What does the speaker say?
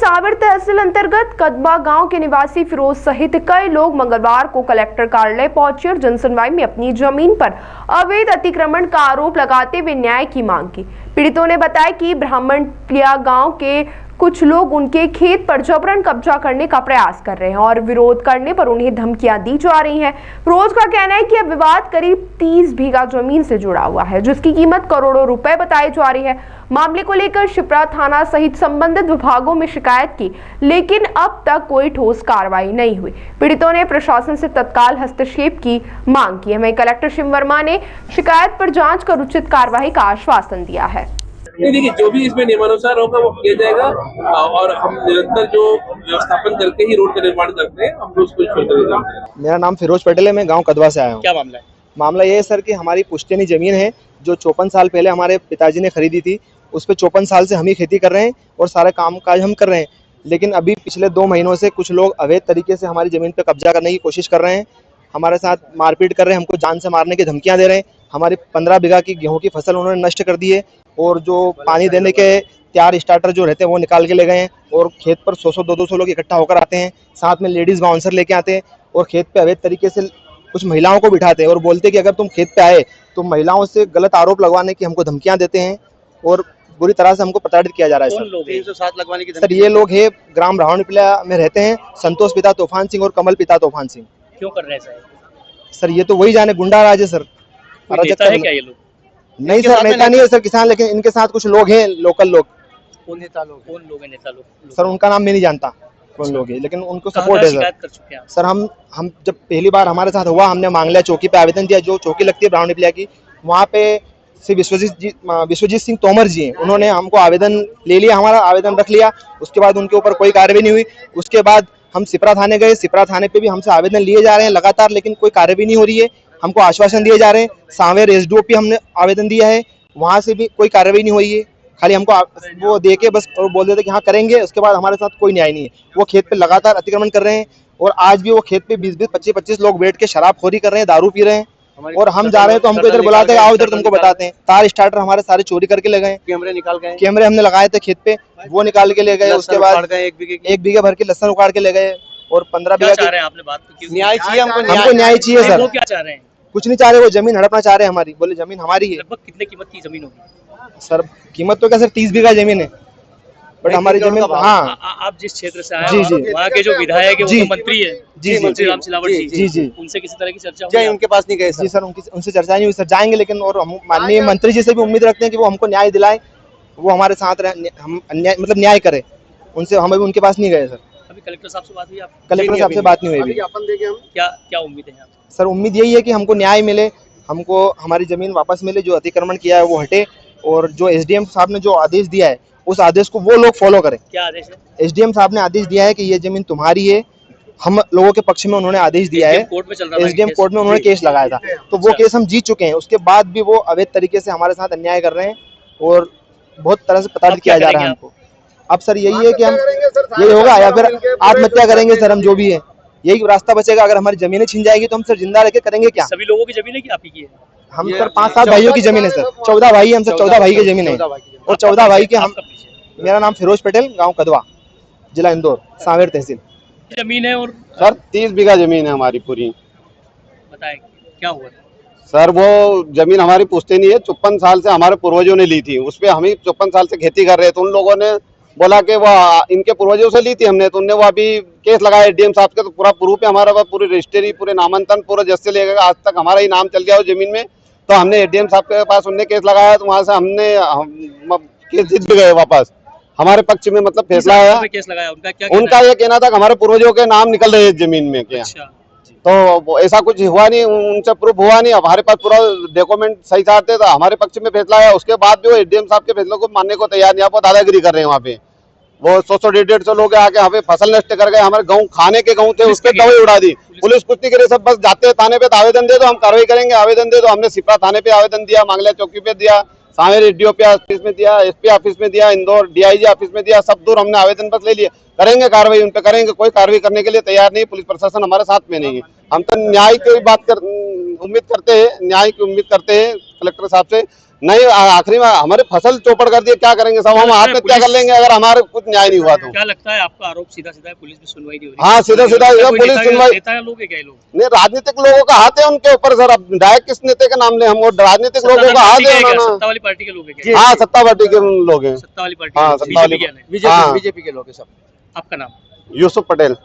सांवेर तहसील अंतर्गत कदवा गांव के निवासी फिरोज सहित कई लोग मंगलवार को कलेक्टर कार्यालय पहुंचे और जनसुनवाई में अपनी जमीन पर अवैध अतिक्रमण का आरोप लगाते हुए न्याय की मांग की। पीड़ितों ने बताया कि ब्राह्मणपिया गांव के कुछ लोग उनके खेत पर जबरन कब्जा करने का प्रयास कर रहे हैं और विरोध करने पर उन्हें धमकियां दी जा रही हैं। फिरोज का कहना है कि यह विवाद करीब 30 बीघा जमीन से जुड़ा हुआ है, जिसकी कीमत करोड़ों रुपए बताई जा रही है। मामले को लेकर शिप्रा थाना सहित संबंधित विभागों में शिकायत की, लेकिन अब तक कोई ठोस कार्रवाई नहीं हुई। पीड़ितों ने प्रशासन से तत्काल हस्तक्षेप की मांग की है। वहीं कलेक्टर शिव वर्मा ने शिकायत पर जांच कर उचित कार्रवाई का आश्वासन दिया है। देखिए, जो भी इसमें नियमानुसार होगा वो किया जाएगा और हम निरंतर जो व्यवस्थापन करके ही रोड का निर्माण करते हैं, हम उसको छोड़ते। मेरा नाम फिरोज पटेल है, मैं गांव कदवा से आया हूँ। क्या मामला है? मामला ये है सर कि हमारी पुश्तैनी जमीन है जो 54 साल पहले हमारे पिताजी ने खरीदी थी। उस पर 54 साल से हम ही खेती कर रहे हैं और सारे काम काज हम कर रहे हैं, लेकिन अभी पिछले 2 महीनों से कुछ लोग अवैध तरीके से हमारी जमीन पर कब्जा करने की कोशिश कर रहे हैं। हमारे साथ मारपीट कर रहे हैं, हमको जान से मारने की धमकियां दे रहे हैं। हमारी 15 बीघा की गेहूं की फसल उन्होंने नष्ट कर दी है और जो पानी देने के तैयार स्टार्टर जो रहते हैं वो निकाल के ले गए हैं और खेत पर 100-200 लोग इकट्ठा होकर आते हैं। साथ में लेडीज बाउंसर लेके आते हैं और खेत पे अवैध तरीके से कुछ महिलाओं को बिठाते हैं और बोलते हैं कि अगर तुम खेत पे आए तो महिलाओं से गलत आरोप लगवाने की हमको धमकियां देते हैं और बुरी तरह से हमको प्रताड़ित किया जा रहा है। सर 307 लगवाने की सर ये लोग है ग्राम ब्राह्मणपिया में रहते हैं, संतोष पिता तूफान सिंह और कमल पिता तूफान सिंह। क्यों कर रहे हैं सर ये तो वही जाने, गुंडा राज है सर। नेता है क्या ये लोग? नहीं सर, नेता नहीं है सर, किसान, लेकिन इनके साथ कुछ लोग हैं, लोकल लोग। कौन नेता लोग? कौन लोग हैं नेता लोग? सर उनका नाम मैं नहीं जानता कौन लोग है, लेकिन उनको सपोर्ट है सर। कर चुके हैं सर हम जब पहली बार हमारे साथ हुआ, हमने मांगलिया चौकी पे आवेदन दिया, जो चौकी लगती है ब्राह्मणपिया की, वहाँ पे श्री विश्वजीत सिंह तोमर जी हैं, उन्होंने हमको आवेदन ले लिया, हमारा आवेदन रख लिया। उसके बाद उनके ऊपर कोई कार्रवाई नहीं हुई। उसके बाद हम सिपरा थाने गए, सिपरा थाने पे भी हमसे आवेदन लिए जा रहे हैं लगातार, लेकिन कोई कार्रवाई नहीं हो रही है। हमको आश्वासन दिए जा रहे हैं। सांवेर एसडीओ पे हमने आवेदन दिया है, वहां से भी कोई कार्रवाई नहीं हुई है। खाली हमको वो दे के बस और बोल देते कि हाँ करेंगे, उसके बाद हमारे साथ कोई न्याय नहीं है। वो खेत पे लगातार अतिक्रमण कर रहे हैं और आज भी वो खेत पे 20-20, 25-25 लोग बैठ के शराबखोरी कर रहे हैं, दारू पी रहे हैं और हम जा रहे हैं तो हमको इधर बुलाते हैं, आओ इधर तुमको बताते हैं। तार स्टार्टर हमारे सारे चोरी करके ले गए, कैमरे निकाल गए, कैमरे हमने लगाए थे खेत पे, वो निकाल के ले गए। उसके बाद 1 बीघे भर के लहसन उखाड़ के ले गए और 15 बीघा न्याय चाहिए हमको न्याय चाहिए सर। वो क्या चाह रहे हैं? कुछ नहीं चाह रहे, वो जमीन हड़पना चाह रहे हैं हमारी। बोले जमीन हमारी है। लगभग कितने कीमत की जमीन होगी सर? कीमत तो क्या सर, 30 बीघा जमीन है, बट हमारी जमीन। हाँ, आप जिस क्षेत्र से आए हैं वहाँ के जो विधायक है, वो मंत्री है जी मंत्री राम सिलावट जी, उनसे किसी तरह की चर्चा हुई? उनके पास नहीं गए जी सर, उनसे चर्चा नहीं हुई सर। जाएंगे, लेकिन और हम माननीय मंत्री जी से भी उम्मीद रखते हैं कि वो हमको न्याय दिलाए, वो हमारे साथ रहे, हम मतलब न्याय करे। उनसे हम अभी उनके पास नहीं गए सर। अभी कलेक्टर साहब से बात हुई? कलेक्टर साहब से बात नहीं हुई। क्या उम्मीद है सर? उम्मीद यही है कि हमको न्याय मिले, हमको हमारी जमीन वापस मिले, जो अतिक्रमण किया है वो हटे और जो एसडीएम साहब ने जो आदेश दिया है उस आदेश को वो लोग फॉलो करें। क्या आदेश है? एसडीएम साहब ने आदेश दिया है कि ये जमीन तुम्हारी है। हम लोगों के पक्ष में उन्होंने आदेश दिया है। एसडीएम कोर्ट में उन्होंने केस लगाया था, तो वो केस हम जीत चुके हैं। उसके बाद भी वो अवैध तरीके से हमारे साथ अन्याय कर रहे हैं और बहुत तरह से प्रताड़ित किया जा रहा है हमको। अब सर यही है कि हम यही होगा या फिर आत्महत्या करेंगे सर, हम जो भी है यही रास्ता बचेगा। अगर हमारी जमीनें छिन जाएगी तो हम सर जिंदा रह के करेंगे क्या? सभी लोगों की जमीन है कि आप ही की है? हम सर 5-7 भाइयों की जमीन है सर, 14 भाई हम सर, 14 भाई की जमीन है और 14 भाई के हम। मेरा नाम फिरोज पटेल, गांव कदवा, जिला इंदौर, सांवेर तहसील जमीन है। और सर 30 बीघा जमीन है हमारी पूरी। बताएं क्या हुआ? सर वो जमीन हमारी पुश्तैनी है, 54 साल से हमारे पूर्वजों ने ली थी। उस पे हम ही 54 साल से खेती कर रहे थे। उन लोगों ने बोला कि वो इनके पूर्वजों से ली थी हमने, तो उनने वो अभी केस लगाया डीएम साहब के, तो पूरा प्रूफ है हमारा, पूरी रजिस्ट्री, पूरे नामांकन, पूरा जैसे लेगा आज तक हमारा ही नाम चल गया उस जमीन में। तो हमने डीएम साहब के पास उनने केस लगाया, तो वहाँ से हमने केस जीत भी गए वापस। हमारे पक्ष में मतलब फैसला आया। केस लगाया उनका ये कहना था कि हमारे पूर्वजों के नाम निकल रहे हैं जमीन में क्या। तो ऐसा कुछ हुआ नहीं, उनसे प्रूफ हुआ नहीं। हमारे पास पूरा डॉक्यूमेंट सही साथ था, हमारे पक्ष में फैसला आया। उसके बाद भी वो एडीएम साहब के फैसले को मानने को तैयार नहीं, वो दादागिरी कर रहे हैं। वहाँ पे वो 100-150 लोग आके हमें फसल नष्ट कर गए। हमारे गाँव खाने के गाँव थे, उस पर दवाई उड़ा दी। पुलिस कुछ नहीं करे, सब बस जाते थाने पे आवेदन दे दो, हम कार्रवाई करेंगे, आवेदन दे दो। हमने सिपरा थाने पे आवेदन दिया, मांगलिया चौकी पे दिया, सांवेर डीओपी ऑफिस में दिया, एसपी ऑफिस में दिया, इंदौर डीआईजी ऑफिस में दिया, सब दूर हमने आवेदन पत्र ले लिए। करेंगे कार्रवाई उन पे, करेंगे, कोई कार्रवाई करने के लिए तैयार नहीं, पुलिस प्रशासन हमारे साथ में नहीं है। हम तो न्याय की उम्मीद करते हैं, न्याय की उम्मीद करते हैं कलेक्टर साहब से। नहीं, आखिरी में हमारे फसल चौपड़ कर दिए, क्या करेंगे साहब, हम आत्महत्या कर लेंगे अगर हमारे कुछ न्याय नहीं हुआ तो। क्या लगता है आपका आरोप सीधा सीधा है, पुलिस भी सुनवाई नहीं हो रही? हाँ, सीधा सीधा पुलिस सुनवाई। नेता लोग है क्या ये लोग? नहीं, राजनीतिक लोगों का हाथ है उनके ऊपर सर। अब डायरेक्ट किस नेता के नाम ले हम, वो राजनीतिक लोगों का हाथ है उन्होंने। सत्ता वाली पार्टी के लोग है क्या? हाँ, सत्ता पार्टी के लोग हैं। सत्ता वाली पार्टी हाँ, के लोग। सत्ता वाली बीजेपी के हैं? बीजेपी के लोग हैं सब। आपका नाम? यूसुफ पटेल।